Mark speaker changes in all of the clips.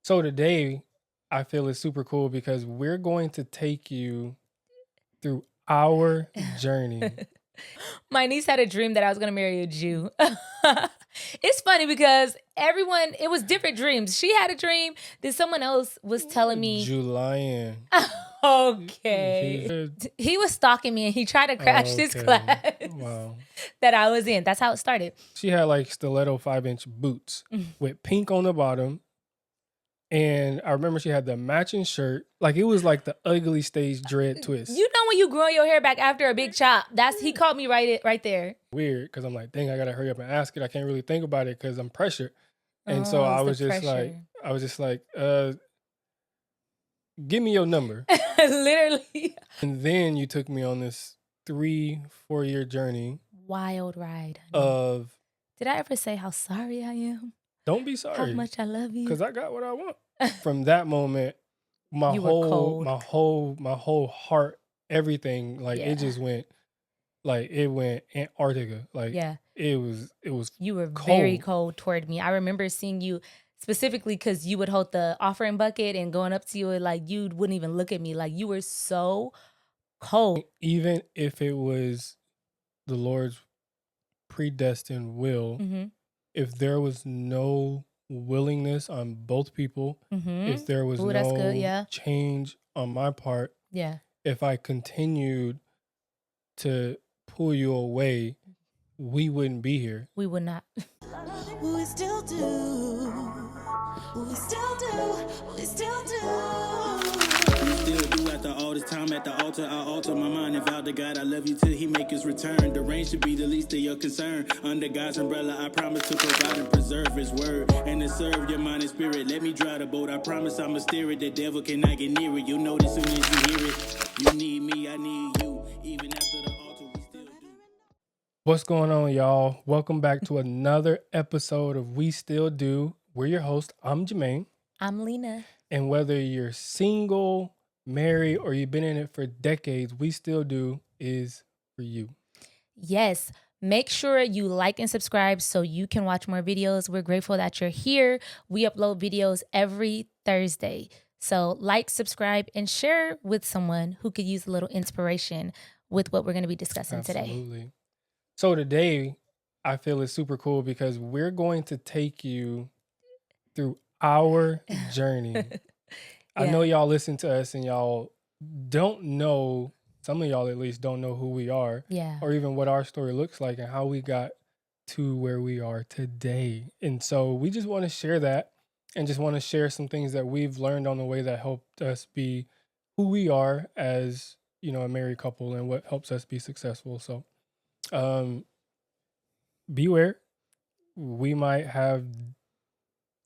Speaker 1: So today, I feel is super cool because we're going to take you through our journey.
Speaker 2: My niece had a dream that I was going to marry a Jew. It's funny because it was different dreams. She had a dream, then someone else was telling me.
Speaker 1: Julian.
Speaker 2: Okay. He was stalking me and he tried to crash this class that I was in. That's how it started.
Speaker 1: She had like stiletto 5-inch boots with pink on the bottom. And I remember she had the matching shirt. Like it was like the ugly stage dread twist.
Speaker 2: You know when you grow your hair back after a big chop. He caught me right there.
Speaker 1: Weird, because I'm like, dang, I gotta hurry up and ask it. I can't really think about it because I'm pressured. And so I was just like, give me your number.
Speaker 2: Literally.
Speaker 1: And then you took me on this 3-4 year journey.
Speaker 2: Wild ride.
Speaker 1: Of.
Speaker 2: Did I ever say how sorry I am?
Speaker 1: Don't be sorry.
Speaker 2: How much I love you.
Speaker 1: Because I got what I want. From that moment, my whole heart, everything, like it just went, like it went Antarctica. Like it was.
Speaker 2: You were
Speaker 1: cold.
Speaker 2: Very cold toward me. I remember seeing you specifically because you would hold the offering bucket and going up to you and like you wouldn't even look at me. Like you were so cold.
Speaker 1: Even if it was the Lord's predestined will. If there was no willingness on both people, if there was no change on my part, if I continued to pull you away, we wouldn't be here.
Speaker 2: We would not.
Speaker 3: We still do. We still do. We still do. After all this time at the altar, I alter my mind and vow to God I love you till he make his return. The rain should be the least of your concern. Under God's umbrella, I promise to provide and preserve his word and to serve your mind and spirit. Let me drive the boat. I promise I'ma steer it. The devil cannot get near it. You'll know this soon as you hear it. You need me, I need you. Even after the altar, we still do.
Speaker 1: What's going on, y'all? Welcome back to another episode of We Still Do. We're your host. I'm Jermaine.
Speaker 2: I'm Lena.
Speaker 1: And whether you're single, married, or you've been in it for decades, We Still Do is for you.
Speaker 2: Yes. Make sure you like and subscribe so you can watch more videos. We're grateful that you're here. We upload videos every Thursday. So like, subscribe, and share with someone who could use a little inspiration with what we're going to be discussing today.
Speaker 1: Absolutely. So today, I feel is super cool because we're going to take you through our journey. I know y'all listen to us and y'all don't know, some of y'all at least don't know who we are or even what our story looks like and how we got to where we are today. And so we just want to share that and just want to share some things that we've learned on the way that helped us be who we are as, you know, a married couple and what helps us be successful. So beware, we might have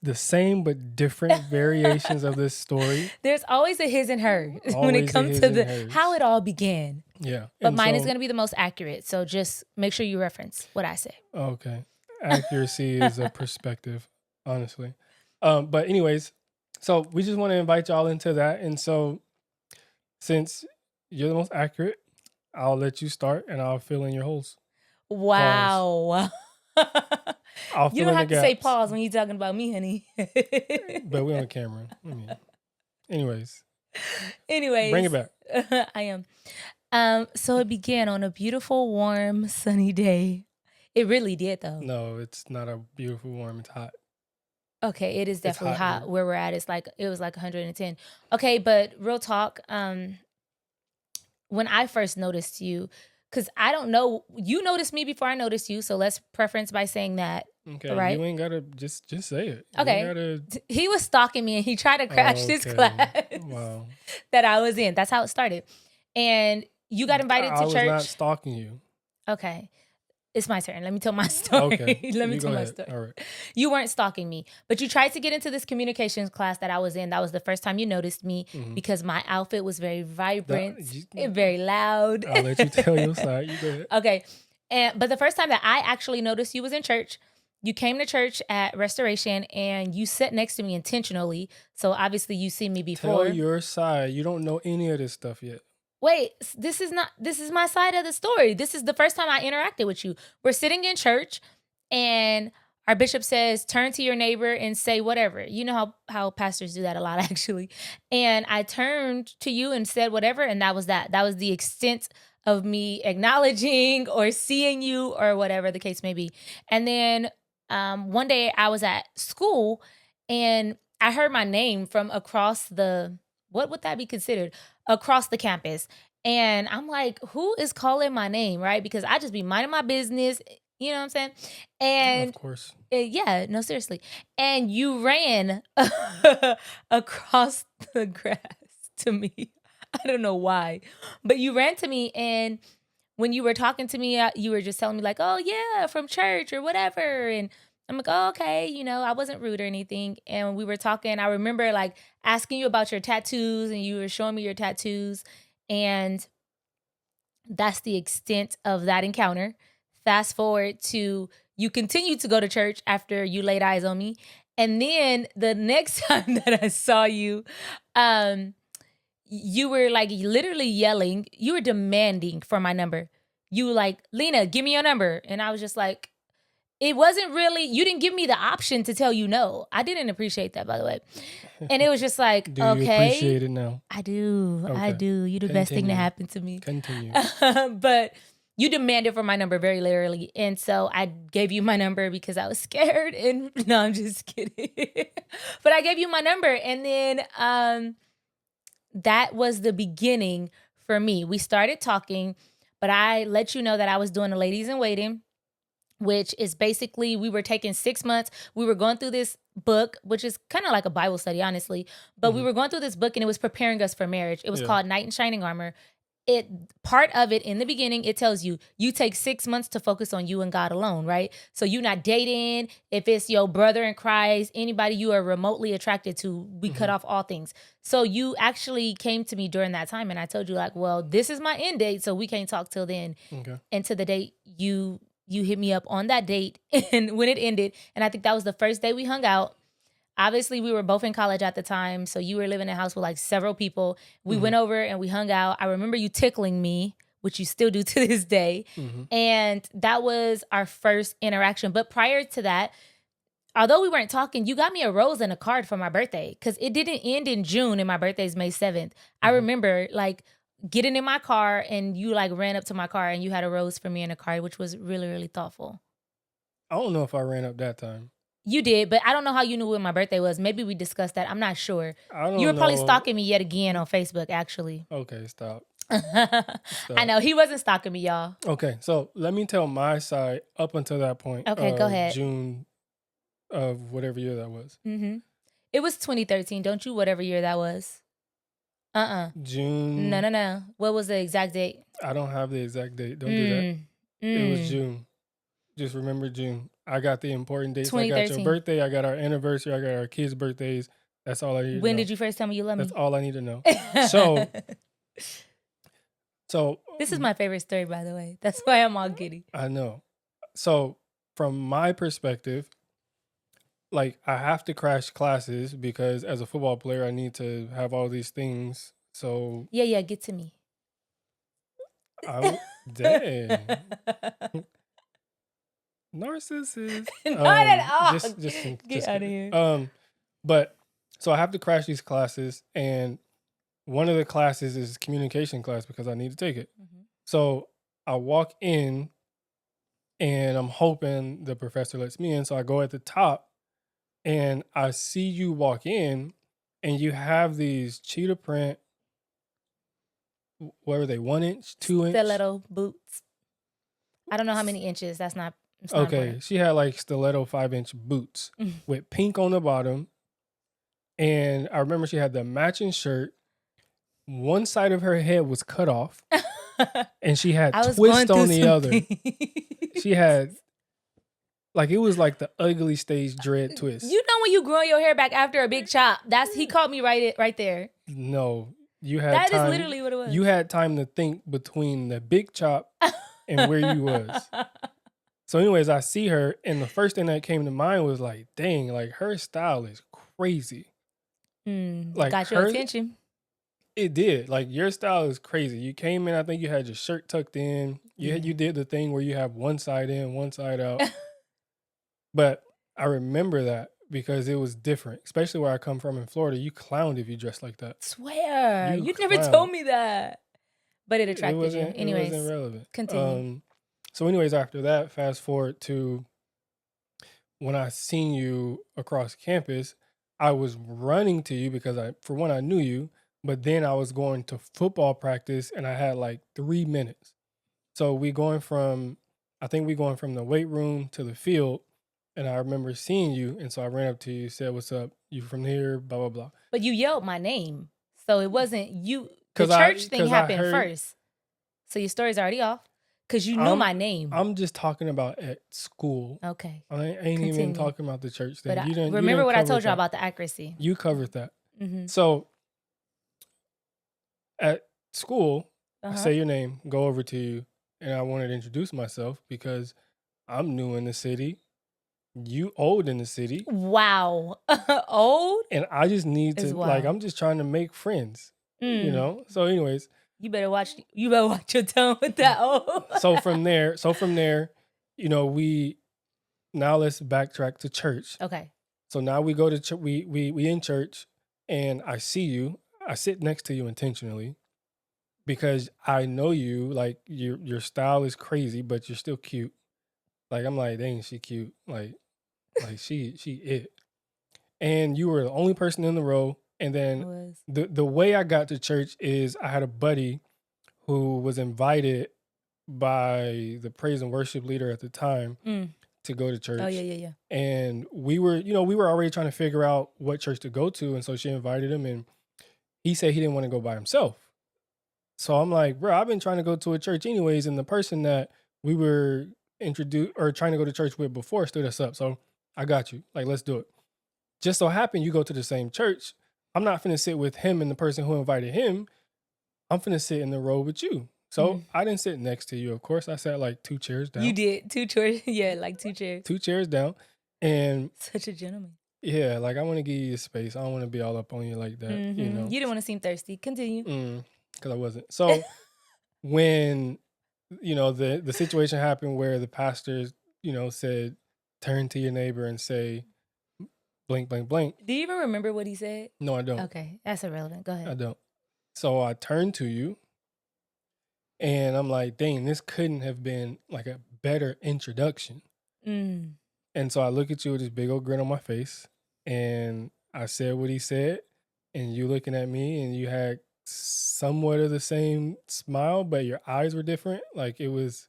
Speaker 1: the same but different variations of this story.
Speaker 2: There's always a his and her when it comes to how it all began.
Speaker 1: Yeah.
Speaker 2: But mine is going to be the most accurate. So just make sure you reference what I say.
Speaker 1: Okay. Accuracy is a perspective, honestly. But anyways, so we just want to invite y'all into that. And so since you're the most accurate, I'll let you start and I'll fill in your holes.
Speaker 2: Wow. You don't have to say pause when you're talking about me, honey.
Speaker 1: But we're on camera. Anyways. Bring it back.
Speaker 2: I am. So it began on a beautiful, warm, sunny day. It really did, though.
Speaker 1: No, it's not a beautiful, warm. It's hot.
Speaker 2: Okay, it is definitely hot where we're at. It was like 110. Okay, but real talk. When I first noticed you, because I don't know, you noticed me before I noticed you, so let's preference by saying that.
Speaker 1: Okay,
Speaker 2: right?
Speaker 1: You ain't gotta just say it.
Speaker 2: Okay, he was stalking me and he tried to crash this class that I was in. That's how it started. And you got invited to church.
Speaker 1: I was not stalking you.
Speaker 2: Okay. It's my turn. Let me tell my story.
Speaker 1: Okay.
Speaker 2: Let me tell my story. All right. You weren't stalking me, but you tried to get into this communications class that I was in. That was the first time you noticed me because my outfit was very vibrant and very loud.
Speaker 1: I'll let you tell your side. You go ahead.
Speaker 2: Okay. But the first time that I actually noticed you was in church. You came to church at Restoration and you sat next to me intentionally. So obviously you see me before.
Speaker 1: Tell your side. You don't know any of this stuff yet.
Speaker 2: Wait, this is my side of the story. This is the first time I interacted with you. We're sitting in church and our bishop says, turn to your neighbor and say whatever. You know how pastors do that a lot, actually. And I turned to you and said whatever, and that was that. That was the extent of me acknowledging or seeing you or whatever the case may be. And then one day I was at school and I heard my name from across what would that be considered? Across the campus. And I'm like, who is calling my name, right? Because I just be minding my business, you know what I'm saying? And
Speaker 1: Of course.
Speaker 2: yeah, no, seriously. And you ran across the grass to me. I don't know why, but you ran to me, and when you were talking to me, you were just telling me like, "Oh yeah, from church or whatever," and I'm like, "Oh okay," you know, I wasn't rude or anything. And when we were talking, I remember like asking you about your tattoos, and you were showing me your tattoos, and that's the extent of that encounter. Fast forward to you continue to go to church after you laid eyes on me, and then the next time that I saw you, you were like literally yelling. You were demanding for my number. You were like, Lena, give me your number. And I was just like, it wasn't really, you didn't give me the option to tell you no. I didn't appreciate that, by the way. And it was just like,
Speaker 1: Do
Speaker 2: okay.
Speaker 1: you appreciate it now?
Speaker 2: I do. I
Speaker 1: Okay.
Speaker 2: do. You're the best thing that
Speaker 1: Continue.
Speaker 2: happened to me.
Speaker 1: Continue.
Speaker 2: But you demanded for my number very literally. And so I gave you my number because I was scared. And no, I'm just kidding. But I gave you my number. And then that was the beginning for me. We started talking, but I let you know that I was doing a ladies in waiting, which is basically we were taking 6 months. We were going through this book, which is kind of like a Bible study, honestly. But we were going through this book and it was preparing us for marriage. It was called Knight in Shining Armor. Part of it in the beginning, it tells you take 6 months to focus on you and God alone, right? So you're not dating. If it's your brother in Christ, anybody you are remotely attracted to, we cut off all things. So you actually came to me during that time and I told you like, well, this is my end date, so we can't talk till then.
Speaker 1: Okay.
Speaker 2: And to the date you hit me up on that date and when it ended, and I think that was the first day we hung out. Obviously, we were both in college at the time, so you were living in a house with like several people. We went over and we hung out. I remember you tickling me, which you still do to this day. And that was our first interaction. But prior to that, although we weren't talking, you got me a rose and a card for my birthday because it didn't end in June and my birthday is May 7th. I remember like getting in my car and you like ran up to my car and you had a rose for me and a card, which was really, really thoughtful.
Speaker 1: I don't know if I ran up that time.
Speaker 2: You did, but I don't know how you knew when my birthday was. Maybe we discussed that. I'm not sure.
Speaker 1: I don't
Speaker 2: You were probably
Speaker 1: know.
Speaker 2: stalking me yet again on Facebook, actually.
Speaker 1: Okay, stop.
Speaker 2: I know. He wasn't stalking me, y'all.
Speaker 1: Okay, so let me tell my side up until that point.
Speaker 2: Okay, go ahead.
Speaker 1: June of whatever year that was.
Speaker 2: It was 2013. Don't you whatever year that was.
Speaker 1: June.
Speaker 2: No. What was the exact date?
Speaker 1: I don't have the exact date. Don't do that. It was June. Just remember June. I got the important dates. I got your birthday. I got our anniversary. I got our kids' birthdays. That's all I need to know.
Speaker 2: When did you first tell me you love me?
Speaker 1: That's all I need to know. So
Speaker 2: this is my favorite story, by the way. That's why I'm all giddy.
Speaker 1: I know. So from my perspective, like I have to crash classes because as a football player, I need to have all these things. So
Speaker 2: yeah, get to me.
Speaker 1: Dang. Narcissist.
Speaker 2: Not at all.
Speaker 1: Get
Speaker 2: out of here.
Speaker 1: But so I have to crash these classes, and one of the classes is communication class because I need to take it. So I walk in, and I'm hoping the professor lets me in. So I go at the top, and I see you walk in, and you have these cheetah print. What were they? 1 inch, 2 inch?
Speaker 2: Stiletto boots. I don't know how many inches. That's not.
Speaker 1: Okay,
Speaker 2: important.
Speaker 1: she had like stiletto 5-inch boots with pink on the bottom. And I remember she had the matching shirt. One side of her head was cut off. And she had twist on the other. She had, like, it was like the ugly stage dread twist.
Speaker 2: You know when you grow your hair back after a big chop? He caught me right there.
Speaker 1: No, you had
Speaker 2: That
Speaker 1: time.
Speaker 2: is literally what it was.
Speaker 1: You had time to think between the big chop and where you was. So anyways, I see her, and the first thing that came to mind was like, dang, like her style is crazy.
Speaker 2: Like got your attention.
Speaker 1: It did. Like your style is crazy. You came in, I think you had your shirt tucked in. You did the thing where you have one side in, one side out. But I remember that because it was different, especially where I come from in Florida. You clowned if you dressed like that.
Speaker 2: Swear.
Speaker 1: You
Speaker 2: You never
Speaker 1: clown.
Speaker 2: told me that. But it
Speaker 1: It
Speaker 2: attracted you.
Speaker 1: wasn't. It
Speaker 2: Anyways,
Speaker 1: wasn't relevant.
Speaker 2: continue.
Speaker 1: So, anyways, after that, fast forward to when I seen you across campus. I was running to you because for one, I knew you, but then I was going to football practice and I had like 3 minutes. So I think we going from the weight room to the field, and I remember seeing you, and so I ran up to you, said, "What's up? You from here?" Blah blah blah.
Speaker 2: But you yelled my name. So it wasn't you. The
Speaker 1: 'Cause I-
Speaker 2: church thing
Speaker 1: 'cause I
Speaker 2: happened
Speaker 1: heard-
Speaker 2: first. So your story's already off. Because you knew my name.
Speaker 1: I'm just talking about at school.
Speaker 2: Okay.
Speaker 1: I ain't
Speaker 2: Continue.
Speaker 1: even talking about the church thing.
Speaker 2: But
Speaker 1: You didn't
Speaker 2: remember what I
Speaker 1: cover
Speaker 2: told you
Speaker 1: that.
Speaker 2: about the accuracy.
Speaker 1: You covered that.
Speaker 2: Mm-hmm.
Speaker 1: So at school, I
Speaker 2: Uh-huh.
Speaker 1: say your name, go over to you, and I wanted to introduce myself because I'm new in the city. You old in the city.
Speaker 2: Wow. Old?
Speaker 1: And I just need
Speaker 2: Is
Speaker 1: to
Speaker 2: wild.
Speaker 1: I'm just trying to make friends. You
Speaker 2: Mm.
Speaker 1: know? So anyways,
Speaker 2: You better watch your tone with that old.
Speaker 1: so from there, we now let's backtrack to church.
Speaker 2: Okay.
Speaker 1: So now we go to church, we in church, and I see you. I sit next to you intentionally because I know you, like your style is crazy, but you're still cute. Like I'm like, dang, she cute. Like she it. And you were the only person in the row. And
Speaker 2: It
Speaker 1: then
Speaker 2: was.
Speaker 1: the way I got to church is I had a buddy who was invited by the praise and worship leader at the time to go to church.
Speaker 2: Oh, yeah.
Speaker 1: And we were already trying to figure out what church to go to. And so she invited him, and he said he didn't want to go by himself. So I'm like, bro, I've been trying to go to a church anyways. And the person that we were introduced or trying to go to church with before stood us up. So I got you. Like, let's do it. Just so happened you go to the same church. I'm not finna sit with him and the person who invited him. I'm finna sit in the row with you. So I didn't sit next to you, of course. I sat like 2 chairs down.
Speaker 2: You did. 2 chairs. Yeah, like 2 chairs.
Speaker 1: 2 chairs down. And
Speaker 2: Such a gentleman.
Speaker 1: yeah, like I want to give you space. I don't want to be all up on you like that, you know.
Speaker 2: You didn't want to seem thirsty. Continue.
Speaker 1: Because I wasn't. So when, the situation happened where the pastor, said, turn to your neighbor and say, blank, blank, blank.
Speaker 2: Do you even remember what he said?
Speaker 1: No, I don't.
Speaker 2: Okay, that's irrelevant. Go ahead.
Speaker 1: I don't. So I turned to you and I'm like, dang, this couldn't have been like a better introduction. And so I look at you with this big old grin on my face and I said what he said, and you looking at me and you had somewhat of the same smile, but your eyes were different. Like it was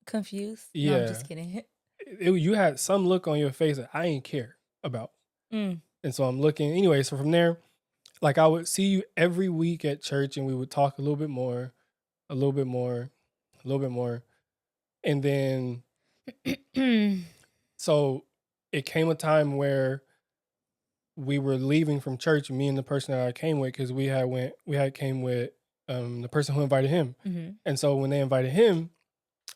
Speaker 2: Confused?
Speaker 1: Yeah.
Speaker 2: No, I'm just kidding.
Speaker 1: You had some look on your face that I ain't care about. And so I'm looking anyway. So from there, like I would see you every week at church and we would talk a little bit more. And then, so it came a time where we were leaving from church, me and the person that I came with, because we had came with the person who invited him. And so when they invited him,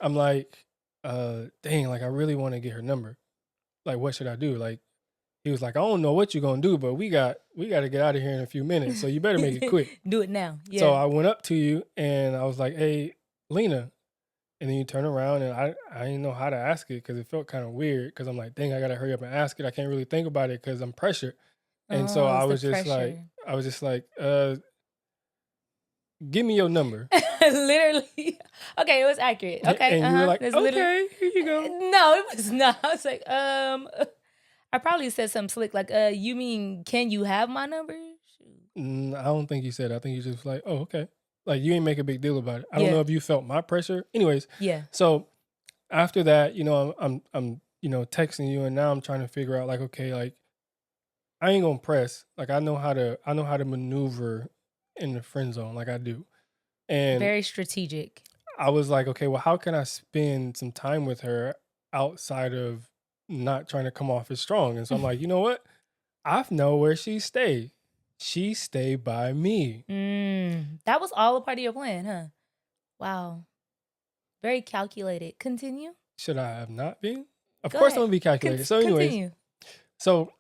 Speaker 1: I'm like, dang, like I really want to get her number. Like, what should I do? Like, he was like, I don't know what you're gonna do, but we got to get out of here in a few minutes. So you better make it quick.
Speaker 2: Do it now. Yeah.
Speaker 1: So I went up to you and I was like, hey, Lena. And then you turn around and I didn't know how to ask it because it felt kind of weird because I'm like, dang, I gotta hurry up and ask it. I can't really think about it because I'm pressured. And so I was just like, give me your number.
Speaker 2: Literally. Okay, it was accurate. Okay.
Speaker 1: And you were like,
Speaker 2: That's
Speaker 1: okay, here you go.
Speaker 2: No, it was not. I was like, I probably said something slick like, you mean, can you have my number?
Speaker 1: I don't think you said it. I think you just like, oh, okay. Like you ain't make a big deal about it. I don't
Speaker 2: Yeah.
Speaker 1: know if you felt my pressure. Anyways,
Speaker 2: Yeah.
Speaker 1: so after that, I'm texting you, and now I'm trying to figure out like, okay, like I ain't gonna press. Like I know how to maneuver in the friend zone, like I do. And
Speaker 2: Very strategic.
Speaker 1: I was like, okay, well, how can I spend some time with her outside of not trying to come off as strong? And so I'm like, you know what? I know where she stay. She stay by me.
Speaker 2: That was all a part of your plan, huh? Wow. Very calculated. Continue.
Speaker 1: Should I have not been? Of
Speaker 2: Go
Speaker 1: course
Speaker 2: ahead.
Speaker 1: I'm gonna be calculated. So anyways,
Speaker 2: Continue.
Speaker 1: so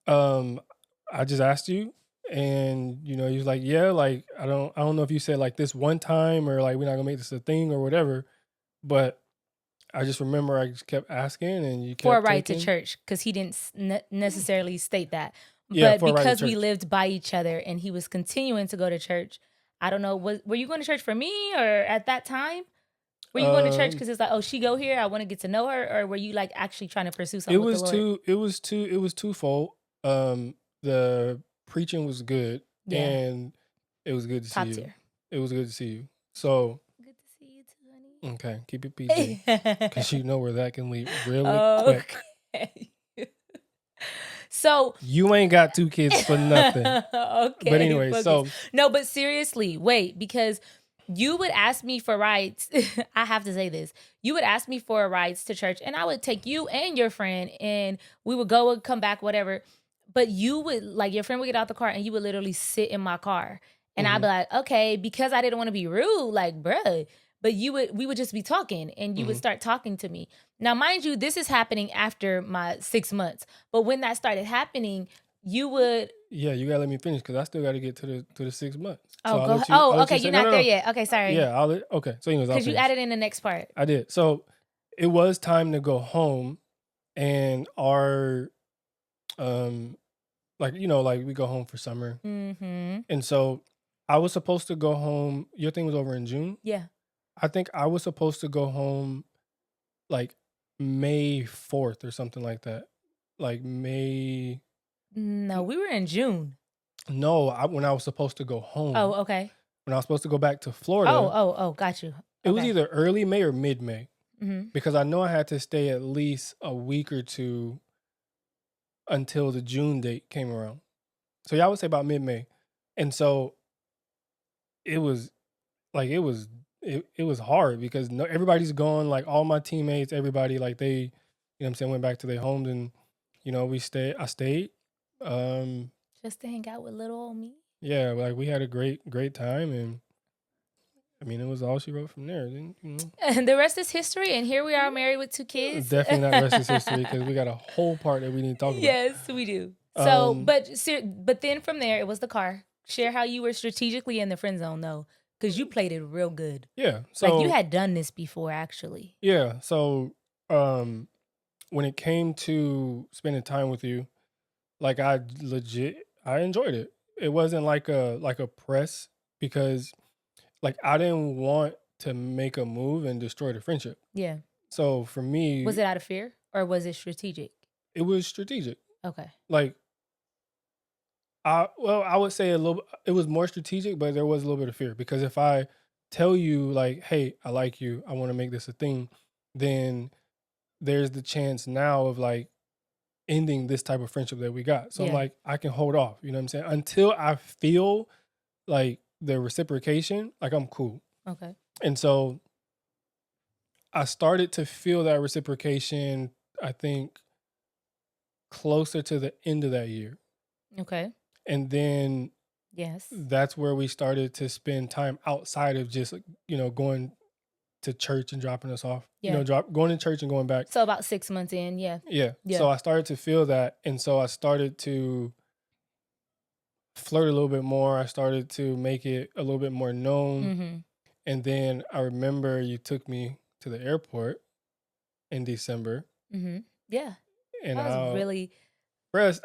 Speaker 1: I just asked you, and you was like, yeah, like I don't know if you said like this one time or like we're not gonna make this a thing or whatever, but I just remember I just kept asking, and you kept
Speaker 2: for a ride to
Speaker 1: taking.
Speaker 2: church, because he didn't necessarily state that.
Speaker 1: Yeah,
Speaker 2: But
Speaker 1: for a ride to
Speaker 2: because we
Speaker 1: church.
Speaker 2: lived by each other and he was continuing to go to church, I don't know, were you going to church for me, or at that time? Were you going to church because it's like, oh, she go here, I want to get to know her, or were you like actually trying to pursue something with the Lord?
Speaker 1: It was twofold. The preaching was good,
Speaker 2: Yeah.
Speaker 1: and it was good to
Speaker 2: Top
Speaker 1: see you.
Speaker 2: tier.
Speaker 1: It was good to see you. So
Speaker 2: Good to see you too, honey.
Speaker 1: okay, keep it PG, because you know where that can lead really quick.
Speaker 2: Okay. So
Speaker 1: You ain't got 2 kids for nothing.
Speaker 2: okay.
Speaker 1: But anyway,
Speaker 2: focus.
Speaker 1: so
Speaker 2: no, but seriously, wait, because you would ask me for rides. I have to say this. You would ask me for rides to church, and I would take you and your friend, and we would go and come back, whatever. But you would, like, your friend would get out the car, and you would literally sit in my car. And I'd be like, okay, because I didn't want to be rude, like, bruh. But we would just be talking, and you would start talking to me. Now, mind you, this is happening after my 6 months. But when that started happening, you would.
Speaker 1: Yeah, you gotta let me finish, because I still got to get to the 6 months.
Speaker 2: Oh,
Speaker 1: So
Speaker 2: go ahead. Okay, you're not there yet. Okay, sorry.
Speaker 1: Yeah, okay. So anyways,
Speaker 2: because you added in the next part.
Speaker 1: I did. So it was time to go home, and our like, like we go home for summer.
Speaker 2: Mm-hmm.
Speaker 1: And so I was supposed to go home. Your thing was over in June.
Speaker 2: Yeah.
Speaker 1: I think I was supposed to go home like May 4th or something like that. Like May.
Speaker 2: No, we were in June.
Speaker 1: No, when I was supposed to go home.
Speaker 2: Oh, okay.
Speaker 1: When I was supposed to go back to Florida.
Speaker 2: Oh, got you.
Speaker 1: It was either early May or mid-May.
Speaker 2: Mm-hmm.
Speaker 1: Because I know I had to stay at least a week or two until the June date came around. So yeah, I would say about mid-May. And so it was like it was hard, because everybody's gone, like all my teammates, everybody, like they, you know what I'm saying, went back to their homes, and I stayed.
Speaker 2: Just to hang out with little old me.
Speaker 1: Yeah, like we had a great time, and I mean, it was all she wrote from there. Then,
Speaker 2: And the rest is history, and here we are married with 2 kids.
Speaker 1: Definitely not rest is history, because we got a whole part that we need to talk about.
Speaker 2: Yes, we do. So, but then from there, it was the car. Share how you were strategically in the friend zone, though, because you played it real good.
Speaker 1: Yeah. So
Speaker 2: like you had done this before, actually.
Speaker 1: Yeah. So when it came to spending time with you, like I enjoyed it. It wasn't like a press, because like I didn't want to make a move and destroy the friendship.
Speaker 2: Yeah.
Speaker 1: So for me,
Speaker 2: was it out of fear, or was it strategic?
Speaker 1: It was strategic.
Speaker 2: Okay.
Speaker 1: Like I would say it was more strategic, but there was a little bit of fear, because if I tell you like, hey, I like you, I want to make this a thing, then there's the chance now of like ending this type of friendship that we got. So I'm like, I can hold off, you know what I'm saying? Until I feel like the reciprocation, like I'm cool.
Speaker 2: Okay.
Speaker 1: And so I started to feel that reciprocation, I think, closer to the end of that year.
Speaker 2: Okay.
Speaker 1: And then that's where we started to spend time outside of just, going to church and dropping us off.
Speaker 2: Yeah.
Speaker 1: Going to church and going back.
Speaker 2: So about 6 months in, yeah.
Speaker 1: So I started to feel that. And so I started to flirt a little bit more. I started to make it a little bit more known.
Speaker 2: Mm-hmm.
Speaker 1: And then I remember you took me to the airport in December.
Speaker 2: Mm-hmm. Yeah.
Speaker 1: And
Speaker 2: I was really...
Speaker 1: Bruh,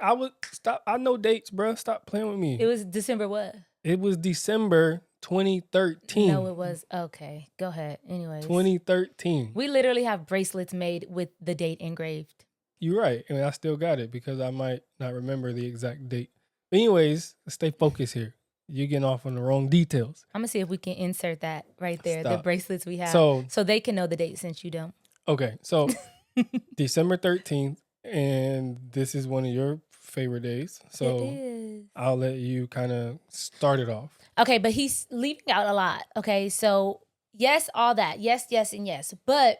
Speaker 1: I know dates, bruh. Stop playing with me.
Speaker 2: It was December what?
Speaker 1: It was December 2013.
Speaker 2: No, it was... Okay, go ahead. Anyways.
Speaker 1: 2013.
Speaker 2: We literally have bracelets made with the date engraved.
Speaker 1: You're right. I mean, I still got it, because I might not remember the exact date. But anyways, stay focused here. You're getting off on the wrong details.
Speaker 2: I'm going to see if we can insert that right there,
Speaker 1: Stop.
Speaker 2: the bracelets we have. So they can know the date since you don't.
Speaker 1: Okay, so December 13th. And this is one of your favorite days. So
Speaker 2: it is.
Speaker 1: I'll let you kind of start it off.
Speaker 2: Okay, but he's leaving out a lot. Okay, so yes, all that. Yes, and yes. But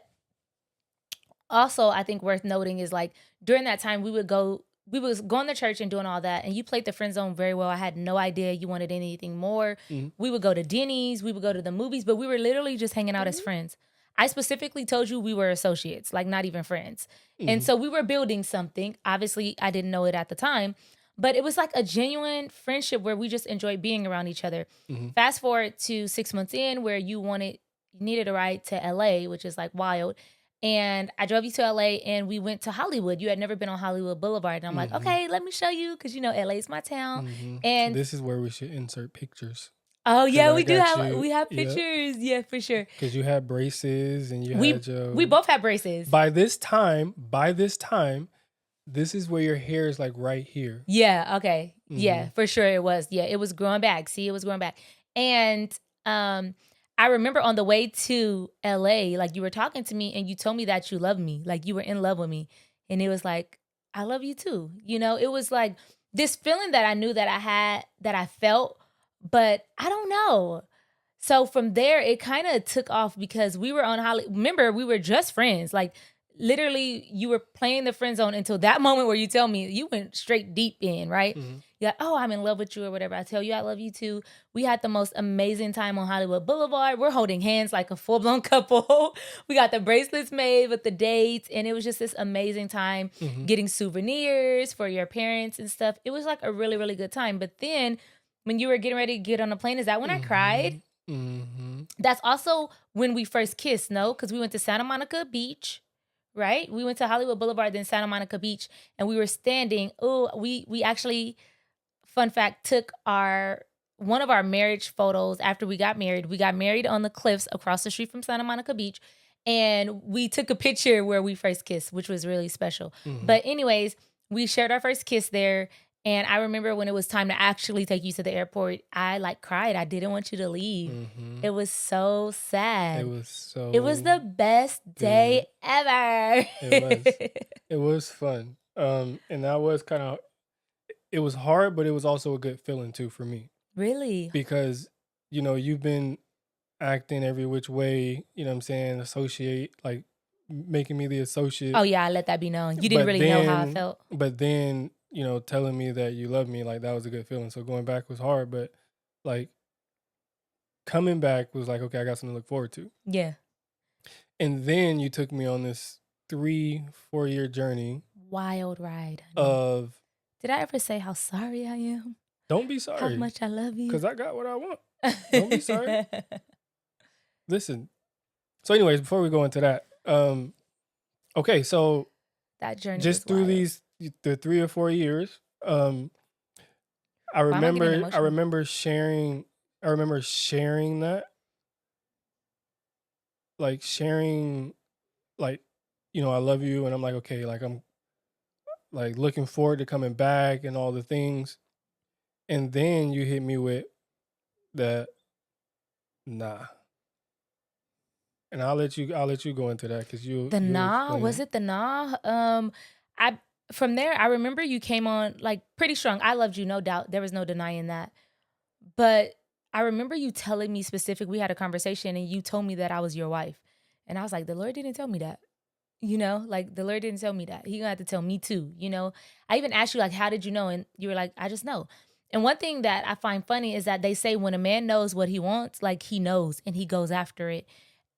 Speaker 2: also I think worth noting is like during that time we was going to church and doing all that, and you played the friend zone very well. I had no idea you wanted anything more. Mm-hmm. We would go to Denny's, we would go to the movies, but we were literally just hanging out as friends. I specifically told you we were associates, like not even friends. Mm-hmm. And so we were building something. Obviously, I didn't know it at the time, but it was like a genuine friendship where we just enjoyed being around each other. Mm-hmm. Fast forward to 6 months in, where you needed a ride to LA, which is like wild. And I drove you to LA and we went to Hollywood. You had never been on Hollywood Boulevard. And I'm like, okay, let me show you. Cause you know, LA's my town. And
Speaker 1: this is where we should insert pictures.
Speaker 2: oh yeah, we
Speaker 1: I
Speaker 2: have pictures. Yeah, for sure.
Speaker 1: Because you had braces and you had your...
Speaker 2: We both had braces.
Speaker 1: By this time, this is where your hair is like right here.
Speaker 2: Yeah, okay. Yeah, for sure it was. Yeah, it was growing back. See, it was growing back. And I remember on the way to LA, like you were talking to me and you told me that you loved me. Like you were in love with me. And it was like, I love you too. You know, it was like this feeling that I knew that I had, that I felt, but I don't know. So from there, it kind of took off because we were on Hollywood. Remember, we were just friends. Like literally, you were playing the friend zone until that moment where you tell me you went straight deep in, right? You're like, oh, I'm in love with you or whatever. I tell you I love you too. We had the most amazing time on Hollywood Boulevard. We're holding hands like a full-blown couple. We got the bracelets made with the dates. And it was just this amazing time getting souvenirs for your parents and stuff. It was like a really, really good time. But then when you were getting ready to get on the plane, is that when I cried? That's also when we first kissed, no? Because we went to Santa Monica Beach, right? We went to Hollywood Boulevard, then Santa Monica Beach, and we were standing. Oh, we actually, fun fact, took one of our marriage photos after we got married. We got married on the cliffs across the street from Santa Monica Beach, and we took a picture where we first kissed, which was really special. But anyways, we shared our first kiss there. And I remember when it was time to actually take you to the airport, I like cried. I didn't want you to leave. It was so sad. It was the best day ever.
Speaker 1: It was fun. And that was kind of, it was hard, but it was also a good feeling too for me.
Speaker 2: Really?
Speaker 1: Because, you know, you've been acting every which way, you know what I'm saying, associate, like making me the associate.
Speaker 2: Oh yeah, I let that be known. You didn't really know how I felt.
Speaker 1: But then, you know, telling me that you love me, like that was a good feeling. So going back was hard, but like coming back was like, okay, I got something to look forward to.
Speaker 2: Yeah.
Speaker 1: And then you took me on this 3-4 year journey.
Speaker 2: Wild ride.
Speaker 1: Of...
Speaker 2: Did I ever say how sorry I am?
Speaker 1: Don't be sorry.
Speaker 2: How much I love you.
Speaker 1: Because I got what I want. Don't be sorry. Listen. So anyways, before we go into that, okay, so
Speaker 2: that journey
Speaker 1: just through
Speaker 2: wild.
Speaker 1: the 3 or 4 years, I remember sharing that, like sharing, like, you know, I love you, and I'm like, okay, like I'm like looking forward to coming back and all the things, and then you hit me with that, nah. And I'll let you go into that because
Speaker 2: Was it the nah? From there, I remember you came on like pretty strong. I loved you, no doubt. There was no denying that. But I remember you telling me we had a conversation and you told me that I was your wife. And I was like, the Lord didn't tell me that. You know, like the Lord didn't tell me that. He gonna have to tell me too, you know. I even asked you like, how did you know? And you were like, I just know. And one thing that I find funny is that they say when a man knows what he wants, like he knows and he goes after it.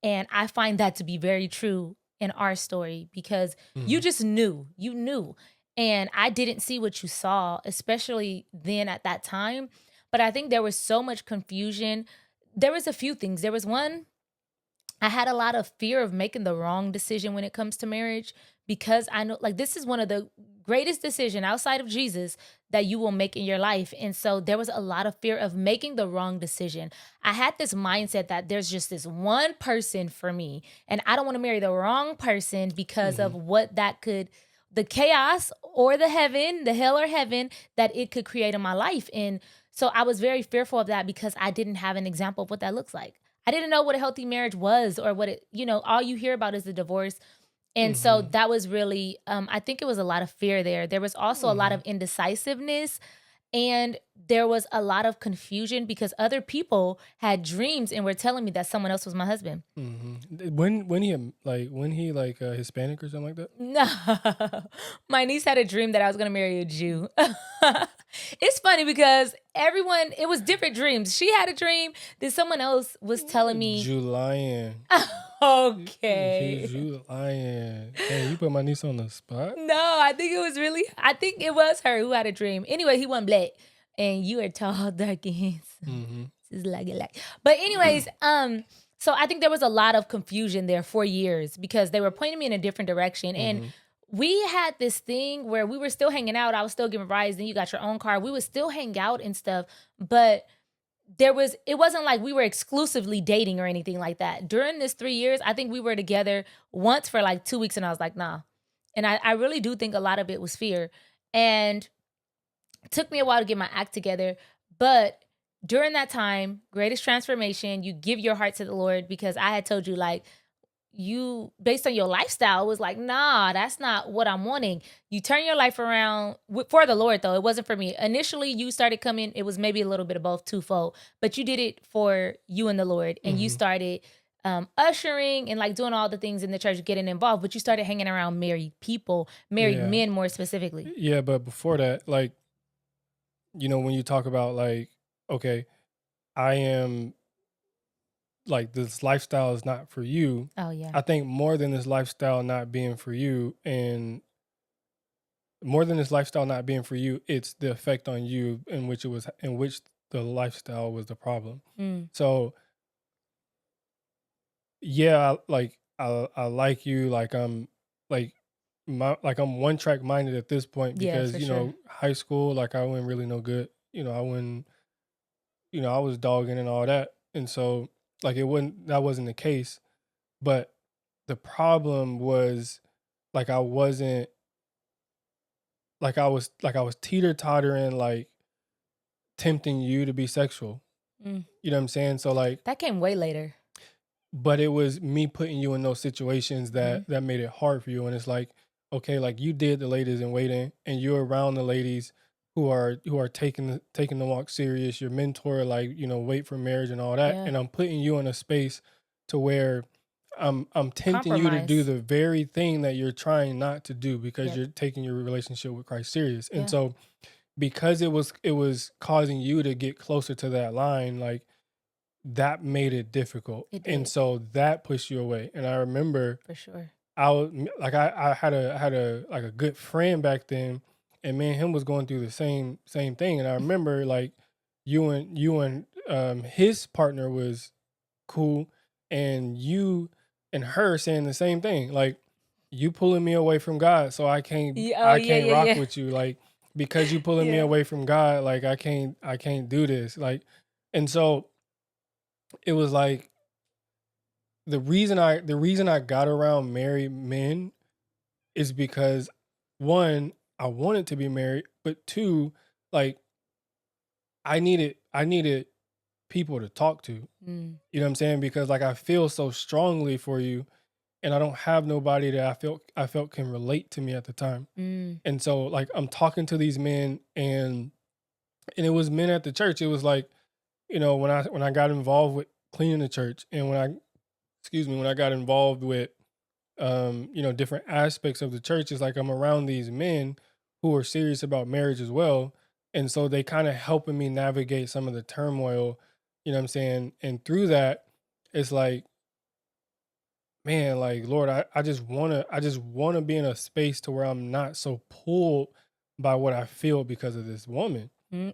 Speaker 2: And I find that to be very true in our story because you just knew. You knew. And I didn't see what you saw, especially then at that time. But I think there was so much confusion. There was a few things. There was one, I had a lot of fear of making the wrong decision when it comes to marriage because I know like this is one of the greatest decisions outside of Jesus that you will make in your life. And so there was a lot of fear of making the wrong decision. I had this mindset that there's just this one person for me and I don't want to marry the wrong person because of what that could, the chaos or the hell or heaven that it could create in my life. And so I was very fearful of that because I didn't have an example of what that looks like. I didn't know what a healthy marriage was or what it, you know, all you hear about is the divorce. And so that was really, I think it was a lot of fear there. There was also a lot of indecisiveness and there was a lot of confusion because other people had dreams and were telling me that someone else was my husband.
Speaker 1: When he Hispanic or something like that?
Speaker 2: No, my niece had a dream that I was going to marry a Jew. It's funny because it was different dreams. She had a dream, then someone else was telling me.
Speaker 1: Julian.
Speaker 2: Okay.
Speaker 1: He's Julian. Hey, you put my niece on the spot?
Speaker 2: No, I think it was her who had a dream. Anyway, he wasn't black. And you are tall, dark, and handsome. Just like it. But anyways, So I think there was a lot of confusion there for years because they were pointing me in a different direction. And we had this thing where we were still hanging out. I was still giving rides. Then you got your own car. We would still hang out and stuff. But it wasn't like we were exclusively dating or anything like that. During this 3 years, I think we were together once for like 2 weeks and I was like, nah. And I really do think a lot of it was fear. And it took me a while to get my act together. But during that time, greatest transformation, you give your heart to the Lord, because I had told you, like, you, based on your lifestyle, was like, nah, that's not what I'm wanting. You turn your life around for the Lord, though. It wasn't for me. Initially, you started coming, it was maybe a little bit of both, twofold, but you did it for you and the Lord. And you started ushering and like doing all the things in the church, getting involved, but you started hanging around married people, married men more specifically.
Speaker 1: Yeah, but before that, like, you know, when you talk about like, okay, I am like, this lifestyle is not for you.
Speaker 2: Oh, yeah.
Speaker 1: I think more than this lifestyle not being for you, and more than this lifestyle not being for you, it's the effect on you in which the lifestyle was the problem. So yeah, I like you, like I'm like I'm one track minded at this point,
Speaker 2: Yeah,
Speaker 1: because
Speaker 2: for
Speaker 1: you
Speaker 2: sure.
Speaker 1: know, high school, like I wouldn't really know good. You know, I wouldn't, you know, I was dogging and all that. And so like that wasn't the case. But the problem was, like I wasn't like I was teeter-tottering, like tempting you to be sexual.
Speaker 2: Mm.
Speaker 1: You know what I'm saying? So like,
Speaker 2: That came way later.
Speaker 1: but it was me putting you in those situations that made it hard for you. And it's like, okay, like you did the ladies in waiting, and you're around the ladies who are taking the walk serious. Your mentor, like, you know, wait for marriage and all that.
Speaker 2: Yeah.
Speaker 1: And I'm putting you in a space to where I'm tempting you to do
Speaker 2: Compromise.
Speaker 1: the very thing that you're trying not to do, because
Speaker 2: Yep.
Speaker 1: you're taking your relationship with Christ serious. And
Speaker 2: Yeah.
Speaker 1: so because it was causing you to get closer to that line, like that made it difficult.
Speaker 2: It
Speaker 1: And
Speaker 2: did.
Speaker 1: so that pushed you away. And I remember
Speaker 2: For sure.
Speaker 1: I was like, I had a like a good friend back then, and me and him was going through the same thing. And I remember like you and his partner was cool, and you and her saying the same thing, like, you pulling me away from God, so I can't
Speaker 2: Oh, yeah,
Speaker 1: rock
Speaker 2: yeah.
Speaker 1: with you, like, because you pulling me
Speaker 2: Yeah.
Speaker 1: away from God, like I can't do this, like. And so it was like, the reason I got around married men is because, one, I wanted to be married, but two, like I needed people to talk to.
Speaker 2: Mm.
Speaker 1: You know what I'm saying? Because like I feel so strongly for you, and I don't have nobody that I felt can relate to me at the time.
Speaker 2: Mm.
Speaker 1: And so like I'm talking to these men, and it was men at the church. It was like, you know, when I got involved with cleaning the church, and when I got involved with you know, different aspects of the church, it's like I'm around these men who are serious about marriage as well. And so they kind of helping me navigate some of the turmoil, you know what I'm saying? And through that, it's like, man, like, Lord, I just wanna be in a space to where I'm not so pulled by what I feel because of this woman.
Speaker 2: Mm.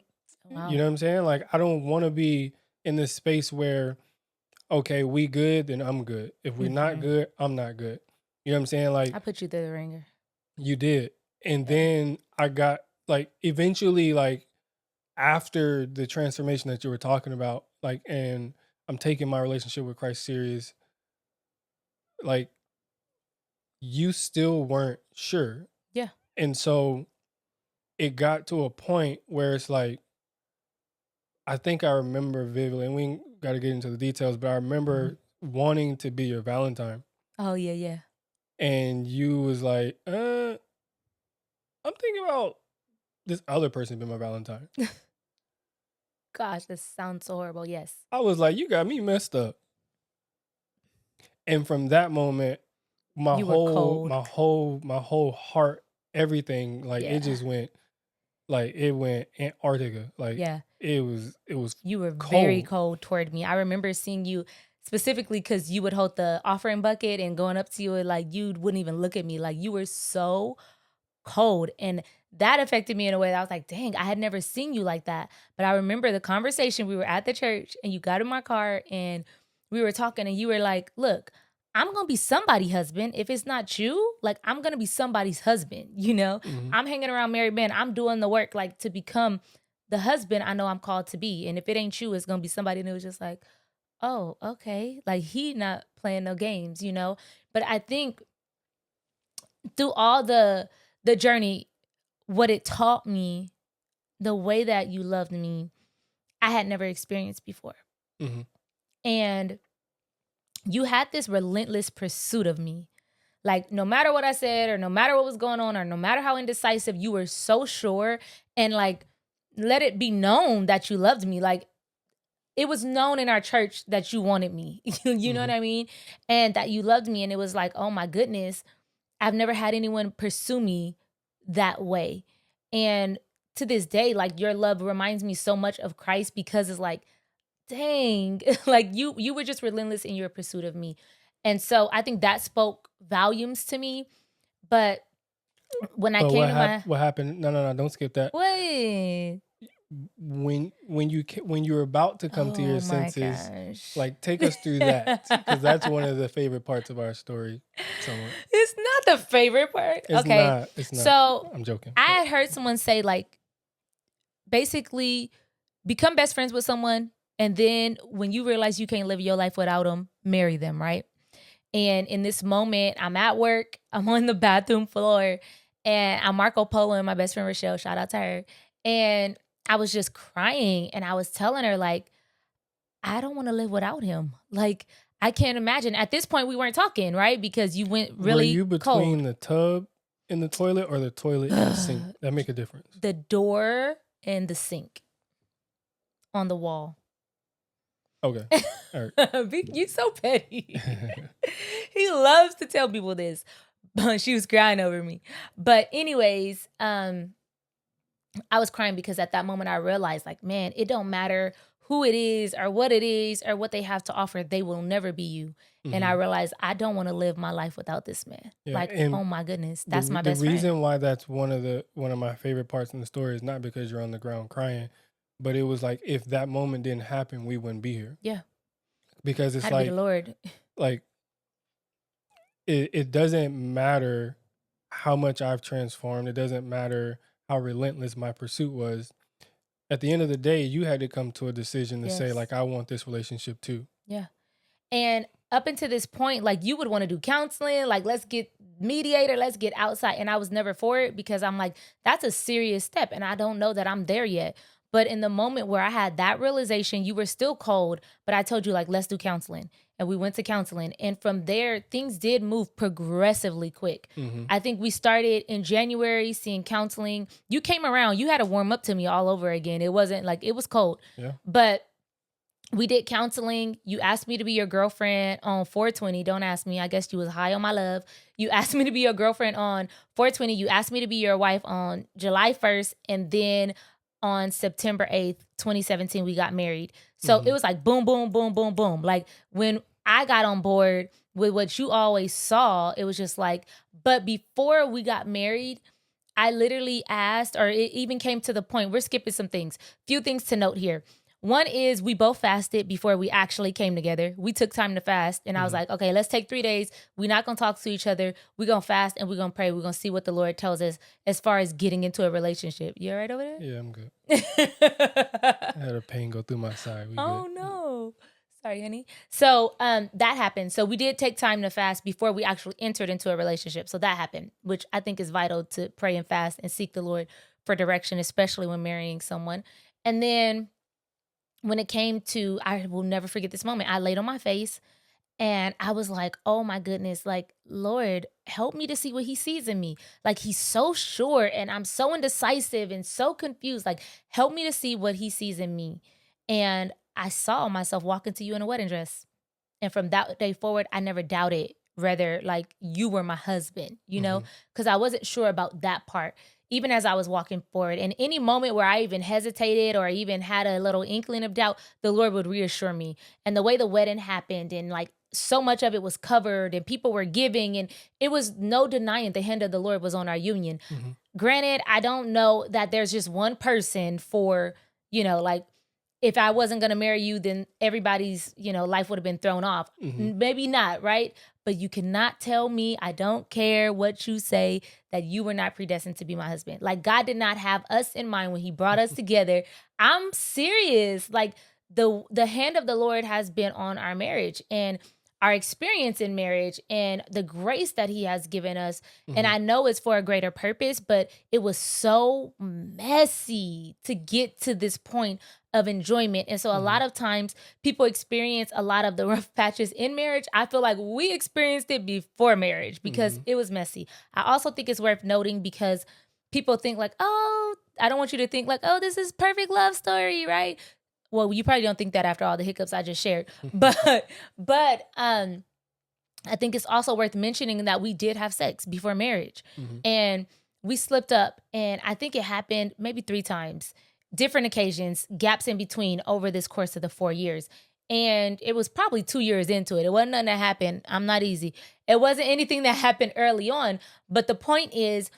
Speaker 2: Wow.
Speaker 1: You know what I'm saying? Like, I don't want to be in this space where, okay, we good, then I'm good. If we not good, I'm not good. You know what I'm saying? Like,
Speaker 2: I put you through the ringer.
Speaker 1: you did. And
Speaker 2: Yeah.
Speaker 1: then I got like, eventually, like after the transformation that you were talking about, like, and I'm taking my relationship with Christ serious, like, you still weren't sure.
Speaker 2: Yeah.
Speaker 1: And so it got to a point where it's like, I think I remember vividly, and we got to get into the details, but I remember wanting to be your Valentine.
Speaker 2: Oh, yeah, yeah.
Speaker 1: And you was like, I'm thinking about this other person being my Valentine.
Speaker 2: Gosh, this sounds so horrible. Yes.
Speaker 1: I was like, you got me messed up. And from that moment,
Speaker 2: You were cold.
Speaker 1: my whole heart, everything, like
Speaker 2: Yeah.
Speaker 1: it just went, like it went Antarctica. Like
Speaker 2: Yeah.
Speaker 1: it was
Speaker 2: You were very
Speaker 1: cold.
Speaker 2: cold toward me. I remember seeing you specifically because you would hold the offering bucket and going up to you and like you wouldn't even look at me. Like you were so cold. And that affected me in a way that I was like, dang, I had never seen you like that. But I remember the conversation. We were at the church and you got in my car and we were talking and you were like, look, I'm going to be somebody's husband. If it's not you, like, I'm going to be somebody's husband, you know?
Speaker 1: Mhm.
Speaker 2: I'm hanging around married men. I'm doing the work, like, to become the husband I know I'm called to be. And if it ain't you, it's going to be somebody that was just like, oh, okay. Like, he not playing no games, you know? But I think through all the journey, what it taught me, the way that you loved me, I had never experienced before.
Speaker 1: Mhm.
Speaker 2: And you had this relentless pursuit of me. Like, no matter what I said, or no matter what was going on, or no matter how indecisive, you were so sure, and like, let it be known that you loved me. Like, it was known in our church that you wanted me. You know what I mean? And that you loved me. And it was like, oh my goodness, I've never had anyone pursue me that way. And to this day, like, your love reminds me so much of Christ, because it's like, dang, like, you were just relentless in your pursuit of me. And so I think that spoke volumes to me. But when I
Speaker 1: But
Speaker 2: came to my,
Speaker 1: what happened? No, don't skip that.
Speaker 2: what?
Speaker 1: When you were about to come to your
Speaker 2: Oh my
Speaker 1: senses,
Speaker 2: gosh.
Speaker 1: like, take us through that, because that's one of the favorite parts of our story. Somewhat.
Speaker 2: It's not the favorite part.
Speaker 1: It's
Speaker 2: Okay.
Speaker 1: not. It's not.
Speaker 2: So
Speaker 1: I'm joking.
Speaker 2: I had heard someone say, like, basically become best friends with someone, and then when you realize you can't live your life without them, marry them, right? And in this moment, I'm at work, I'm on the bathroom floor, and I'm Marco Polo and my best friend Rochelle, shout out to her. And I was just crying, and I was telling her, like, I don't want to live without him. Like, I can't imagine. At this point, we weren't talking, right? Because you went really
Speaker 1: Were you between
Speaker 2: cold.
Speaker 1: the tub and the toilet, or the toilet and the sink? That make a difference.
Speaker 2: The door and the sink on the wall.
Speaker 1: Okay. All right.
Speaker 2: You so petty. He loves to tell people this. But she was crying over me. But anyways, I was crying because at that moment I realized, like, man, it don't matter who it is or what they have to offer. They will never be you. And I realized I don't want to live my life without this man.
Speaker 1: Yeah,
Speaker 2: like,
Speaker 1: and
Speaker 2: oh my goodness, that's my best
Speaker 1: The reason
Speaker 2: friend.
Speaker 1: why that's one of my favorite parts in the story is not because you're on the ground crying, but it was like, if that moment didn't happen, we wouldn't be here.
Speaker 2: Yeah.
Speaker 1: Because it's
Speaker 2: Had to be
Speaker 1: like,
Speaker 2: the Lord.
Speaker 1: like, it doesn't matter how much I've transformed. It doesn't matter how relentless my pursuit was. At the end of the day, you had to come to a decision to say,
Speaker 2: Yes.
Speaker 1: like, I want this relationship too.
Speaker 2: Yeah. And up until this point, like, you would want to do counseling, like, let's get mediator, let's get outside. And I was never for it, because I'm like, that's a serious step. And I don't know that I'm there yet. But in the moment where I had that realization, you were still cold, but I told you, like, let's do counseling. And we went to counseling. And from there, things did move progressively quick. I think we started in January seeing counseling. You came around, you had to warm up to me all over again. It wasn't like, it was cold.
Speaker 1: Yeah.
Speaker 2: But we did counseling. You asked me to be your girlfriend on 420. Don't ask me. I guess you was high on my love. You asked me to be your girlfriend on 420. You asked me to be your wife on July 1st. And then on September 8th, 2017, we got married. So it was like boom, boom, boom, boom, boom. Like, when I got on board with what you always saw, it was just like, but before we got married, I literally asked, or it even came to the point, we're skipping some things. Few things to note here. One is we both fasted before we actually came together. We took time to fast. And I was like, okay, let's take 3 days. We're not going to talk to each other. We're going to fast and we're going to pray. We're going to see what the Lord tells us as far as getting into a relationship. You all right over there?
Speaker 1: Yeah, I'm good. I had a pain go through my side. We
Speaker 2: Oh,
Speaker 1: good.
Speaker 2: no. Sorry, honey. So that happened. So we did take time to fast before we actually entered into a relationship. So that happened, which I think is vital, to pray and fast and seek the Lord for direction, especially when marrying someone. And then when it came to, I will never forget this moment. I laid on my face and I was like, oh my goodness, like, Lord, help me to see what he sees in me. Like, he's so sure and I'm so indecisive and so confused. Like, help me to see what he sees in me. And I saw myself walking to you in a wedding dress. And from that day forward, I never doubted whether, like, you were my husband, you know, because I wasn't sure about that part. Even as I was walking forward, and any moment where I even hesitated or even had a little inkling of doubt, the Lord would reassure me. And the way the wedding happened, and like, so much of it was covered and people were giving, and it was no denying the hand of the Lord was on our union. Granted, I don't know that there's just one person for, you know, like, if I wasn't going to marry you, then everybody's, life would have been thrown off. Maybe not, right? But you cannot tell me, I don't care what you say, that you were not predestined to be my husband. Like, God did not have us in mind when he brought us together. I'm serious. Like, the hand of the Lord has been on our marriage and our experience in marriage and the grace that he has given us. And I know it's for a greater purpose, but it was so messy to get to this point of enjoyment. And so a lot of times people experience a lot of the rough patches in marriage. I feel like we experienced it before marriage because it was messy. I also think it's worth noting because people think like, oh, I don't want you to think like, oh, this is perfect love story, right? Well, you probably don't think that after all the hiccups I just shared. But I think it's also worth mentioning that we did have sex before marriage. And we slipped up. And I think it happened maybe 3 times, different occasions, gaps in between over this course of the 4 years. And it was probably 2 years into it. It wasn't nothing that happened. I'm not easy. It wasn't anything that happened early on. But the point is,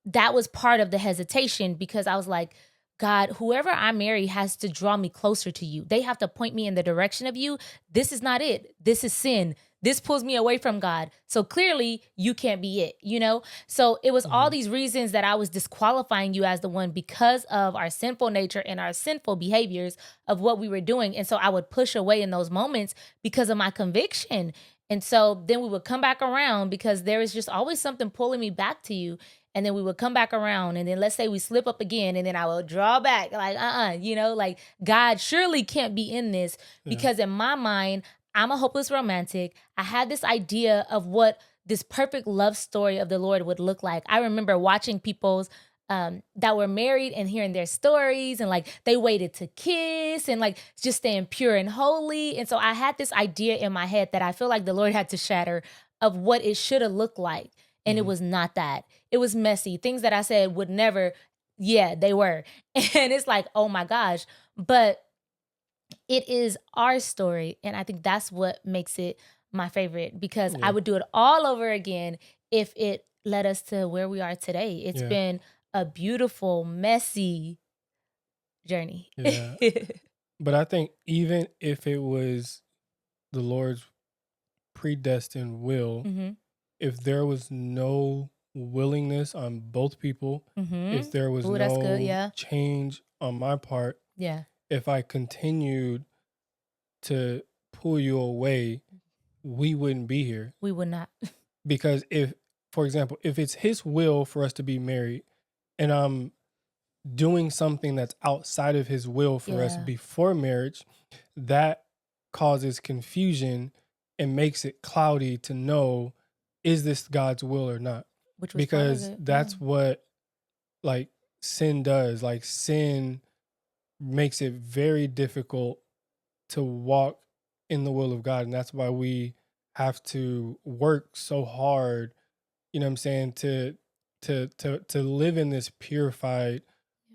Speaker 2: that was part of the hesitation because I was like, God, whoever I marry has to draw me closer to you. They have to point me in the direction of you. This is not it. This is sin. This pulls me away from God. So clearly you can't be it, So it was all these reasons that I was disqualifying you as the one because of our sinful nature and our sinful behaviors of what we were doing. And so I would push away in those moments because of my conviction. And so then we would come back around because there is just always something pulling me back to you. And then we would come back around and then let's say we slip up again and then I will draw back like, like God surely can't be in this because in my mind, I'm a hopeless romantic. I had this idea of what this perfect love story of the Lord would look like. I remember watching people's that were married and hearing their stories and like they waited to kiss and like just staying pure and holy. And so I had this idea in my head that I feel like the Lord had to shatter of what it should have looked like. And it was not that. It was messy. Things that I said would never, they were. And it's like, oh my gosh. But it is our story. And I think that's what makes it my favorite because I would do it all over again if it led us to where we are today. It's been a beautiful, messy journey.
Speaker 1: Yeah. But I think even if it was the Lord's predestined will, if there was no willingness on both people, if there was no change on my part, if I continued to pull you away, we wouldn't be here.
Speaker 2: We would not.
Speaker 1: Because if, for example, if it's his will for us to be married and I'm doing something that's outside of his will for us before marriage, that causes confusion and makes it cloudy to know, is this God's will or not? Because that's what like sin does. Like sin makes it very difficult to walk in the will of God. And that's why we have to work so hard, you know what I'm saying, to live in this purified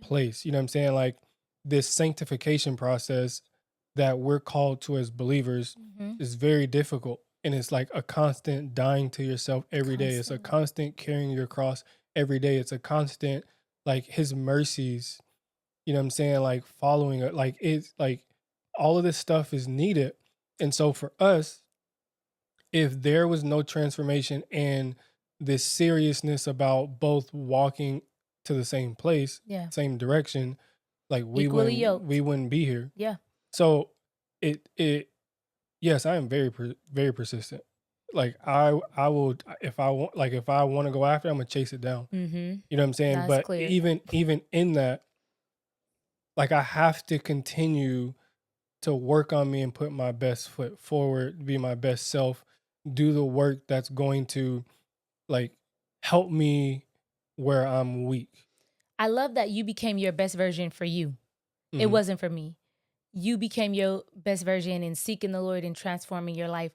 Speaker 1: place. You know what I'm saying? Like this sanctification process that we're called to as believers is very difficult. And it's like a constant dying to yourself every day. It's a constant carrying your cross every day. It's a constant, like his mercies, you know what I'm saying? Like following it, like it's like all of this stuff is needed. And so for us, if there was no transformation and this seriousness about both walking to the same place, same direction, like we wouldn't be here.
Speaker 2: Yeah.
Speaker 1: So yes, I am very, very persistent. Like I will, if I want to go after it, I'm gonna chase it down. You know what I'm saying?
Speaker 2: That's
Speaker 1: but
Speaker 2: clear.
Speaker 1: even in that, like I have to continue to work on me and put my best foot forward, be my best self, do the work that's going to like help me where I'm weak.
Speaker 2: I love that you became your best version for you. It wasn't for me. You became your best version in seeking the Lord and transforming your life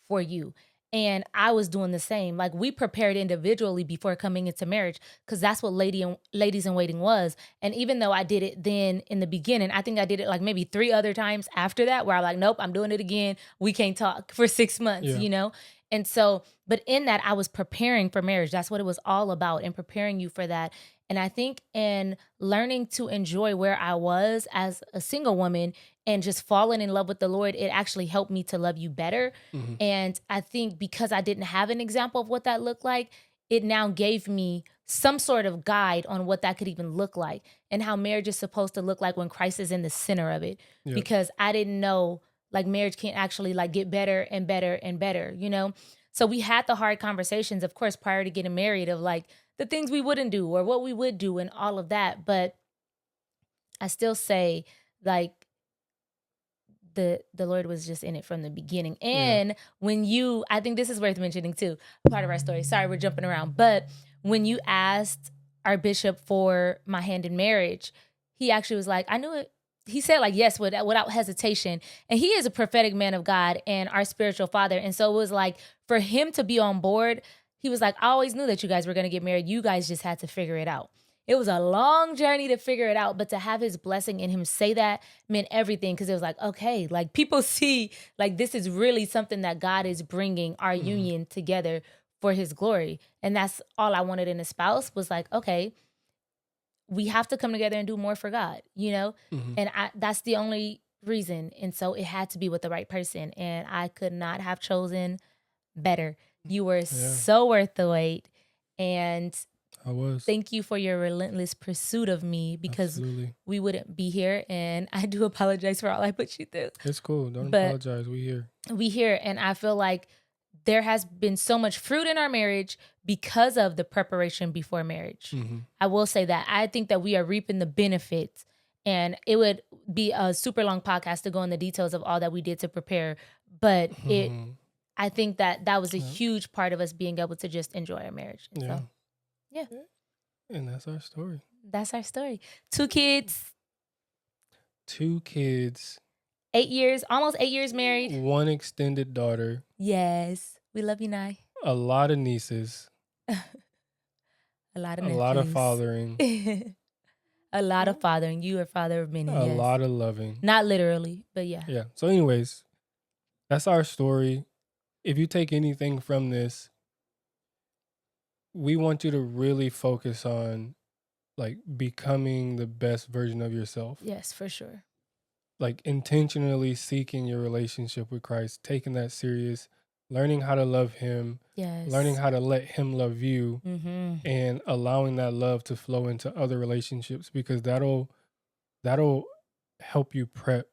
Speaker 2: for you. And I was doing the same. Like we prepared individually before coming into marriage because that's what Ladies in Waiting was. And even though I did it then in the beginning, I think I did it like maybe 3 other times after that where I'm like, nope, I'm doing it again. We can't talk for 6 months, you know? And so, but in that I was preparing for marriage. That's what it was all about and preparing you for that. And I think in learning to enjoy where I was as a single woman and just falling in love with the Lord, it actually helped me to love you better.
Speaker 1: Mm-hmm.
Speaker 2: And I think because I didn't have an example of what that looked like, it now gave me some sort of guide on what that could even look like and how marriage is supposed to look like when Christ is in the center of it.
Speaker 1: Yep.
Speaker 2: Because I didn't know like marriage can actually like get better and better and better, you know? So we had the hard conversations, of course, prior to getting married of like the things we wouldn't do or what we would do and all of that. But I still say like the Lord was just in it from the beginning. And when you, I think this is worth mentioning too, part of our story. Sorry, we're jumping around. But when you asked our bishop for my hand in marriage, he actually was like, I knew it. He said like, yes, without hesitation. And he is a prophetic man of God and our spiritual father. And so it was like, for him to be on board, he was like, I always knew that you guys were going to get married. You guys just had to figure it out. It was a long journey to figure it out, but to have his blessing in him say that meant everything, because it was like, okay, like people see like this is really something that God is bringing our union together for his glory. And that's all I wanted in a spouse was like, okay, we have to come together and do more for God, you know? And that's the only reason. And so it had to be with the right person. And I could not have chosen better. You were so worth the wait. And
Speaker 1: I was.
Speaker 2: thank you for your relentless pursuit of me, because we wouldn't be here. And I do apologize for all I put you through.
Speaker 1: It's cool. Don't apologize. We here.
Speaker 2: We here. And I feel like there has been so much fruit in our marriage because of the preparation before marriage. I will say that. I think that we are reaping the benefits. And it would be a super long podcast to go in the details of all that we did to prepare. But I think that that was a huge part of us being able to just enjoy our marriage. And so, yeah.
Speaker 1: And that's our story.
Speaker 2: That's our story. 2 kids.
Speaker 1: 2 kids.
Speaker 2: 8 years, almost 8 years married.
Speaker 1: 1 extended daughter.
Speaker 2: Yes. We love you, Nye.
Speaker 1: A lot of nieces.
Speaker 2: A lot of nephews.
Speaker 1: A lot of fathering.
Speaker 2: A lot of fathering. You are father of many.
Speaker 1: A lot of loving.
Speaker 2: Not literally, but yeah.
Speaker 1: Yeah. So anyways, that's our story. If you take anything from this, we want you to really focus on like becoming the best version of yourself.
Speaker 2: Yes, for sure.
Speaker 1: Like intentionally seeking your relationship with Christ, taking that serious, learning how to love him, learning how to let him love you, and allowing that love to flow into other relationships, because that'll help you prep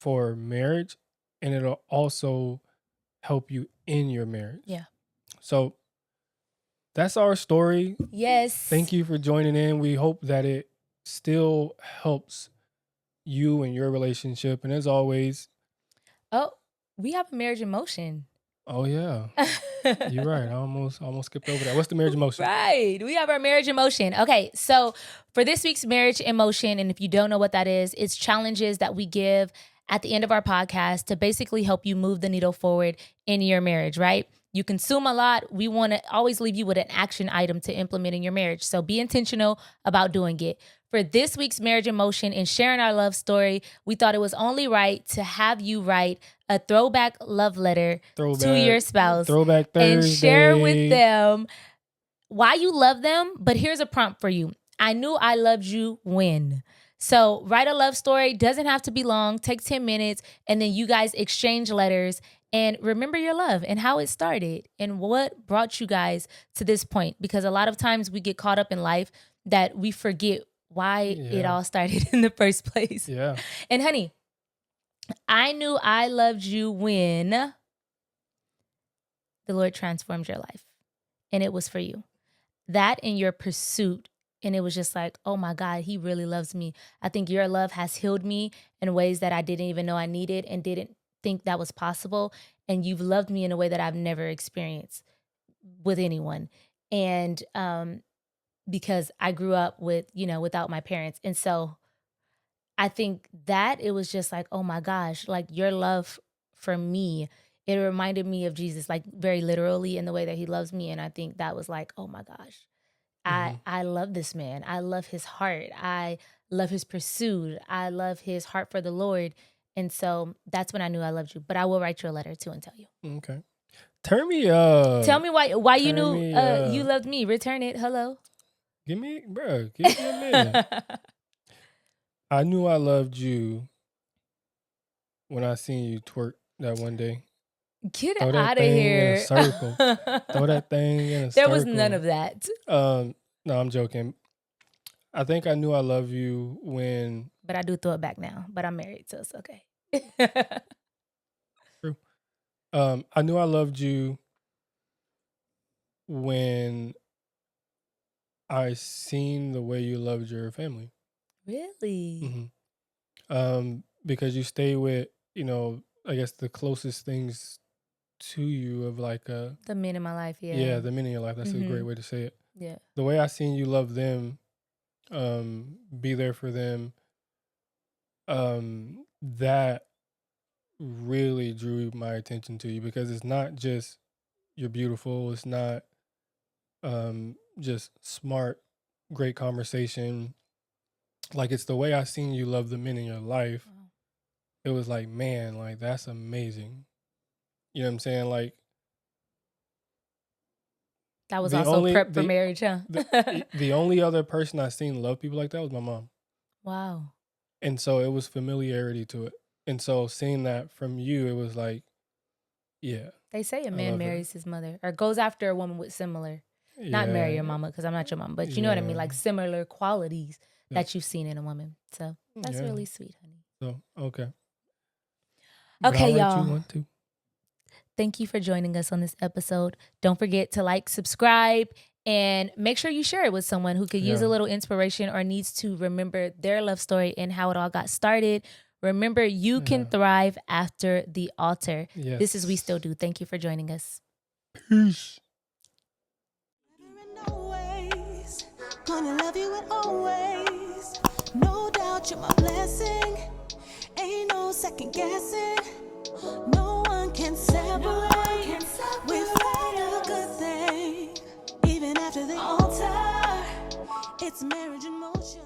Speaker 1: for marriage, and it'll also help you in your marriage.
Speaker 2: Yeah.
Speaker 1: So that's our story.
Speaker 2: Yes.
Speaker 1: Thank you for joining in. We hope that it still helps you and your relationship. And as always,
Speaker 2: we have a marriage in motion.
Speaker 1: Oh yeah. You're right. I almost skipped over that. What's the marriage in motion?
Speaker 2: Right. We have our marriage in motion. Okay. So for this week's marriage in motion, and if you don't know what that is, it's challenges that we give at the end of our podcast to basically help you move the needle forward in your marriage, right? You consume a lot. We want to always leave you with an action item to implement in your marriage. So be intentional about doing it. For this week's marriage in motion and sharing our love story, we thought it was only right to have you write a throwback love letter to your spouse.
Speaker 1: Throwback Thursday.
Speaker 2: And share with them why you love them. But here's a prompt for you. I knew I loved you when. So write a love story. Doesn't have to be long. Take 10 minutes. And then you guys exchange letters. And remember your love and how it started and what brought you guys to this point. Because a lot of times we get caught up in life that we forget why it all started in the first place.
Speaker 1: Yeah.
Speaker 2: And honey, I knew I loved you when the Lord transformed your life. And it was for you. That and your pursuit. And it was just like, oh my God, he really loves me. I think your love has healed me in ways that I didn't even know I needed and didn't think that was possible. And you've loved me in a way that I've never experienced with anyone. And because I grew up without my parents. And so I think that it was just like, oh my gosh, like your love for me, it reminded me of Jesus, like very literally in the way that he loves me. And I think that was like, oh my gosh, I love this man. I love his heart. I love his pursuit. I love his heart for the Lord. And so that's when I knew I loved you. But I will write you a letter too and tell you.
Speaker 1: Okay. Turn me up.
Speaker 2: Tell me why you knew you loved me. Return it. Hello.
Speaker 1: Give me a minute. I knew I loved you when I seen you twerk that one day.
Speaker 2: Get
Speaker 1: Throw that
Speaker 2: out of
Speaker 1: thing in a
Speaker 2: here.
Speaker 1: circle. Throw that thing in a
Speaker 2: There
Speaker 1: circle.
Speaker 2: was none of that.
Speaker 1: No, I'm joking. I think I knew I love you when.
Speaker 2: But I do throw it back now. But I'm married, so it's okay.
Speaker 1: True. I knew I loved you when I seen the way you loved your family.
Speaker 2: Really?
Speaker 1: Because you stay with, I guess the closest things to you of like
Speaker 2: The men in my life, yeah.
Speaker 1: yeah, the men in your life. That's a great way to say it.
Speaker 2: Yeah.
Speaker 1: The way I seen you love them, be there for them, that really drew my attention to you because it's not just you're beautiful. It's not just smart, great conversation. Like it's the way I seen you love the men in your life.
Speaker 2: Wow.
Speaker 1: It was like, man, like that's amazing. You know what I'm saying? Like
Speaker 2: That was
Speaker 1: the
Speaker 2: also
Speaker 1: only-
Speaker 2: prep for
Speaker 1: the-
Speaker 2: marriage, huh?
Speaker 1: the only other person I seen love people like that was my mom.
Speaker 2: Wow.
Speaker 1: And so it was familiarity to it. And so seeing that from you, it was like, yeah.
Speaker 2: They say a
Speaker 1: I
Speaker 2: man
Speaker 1: love her.
Speaker 2: marries his mother or goes after a woman with similar, not marry your mama because I'm not your mom, but you know what I mean? Like similar qualities that you've seen in a woman. So that's really sweet, honey.
Speaker 1: So, okay.
Speaker 2: Okay,
Speaker 1: But I'll write
Speaker 2: y'all.
Speaker 1: you one too.
Speaker 2: Thank you for joining us on this episode. Don't forget to like, subscribe, and make sure you share it with someone who could use a little inspiration or needs to remember their love story and how it all got started. Remember, you can thrive after the altar.
Speaker 1: Yes.
Speaker 2: This is We Still Do. Thank you for joining us.
Speaker 1: Peace.
Speaker 3: Always gonna love you and always. No doubt you're my blessing. Ain't no second guessing. No one can separate. We find a good thing. Even after the altar, it's marriage in motion.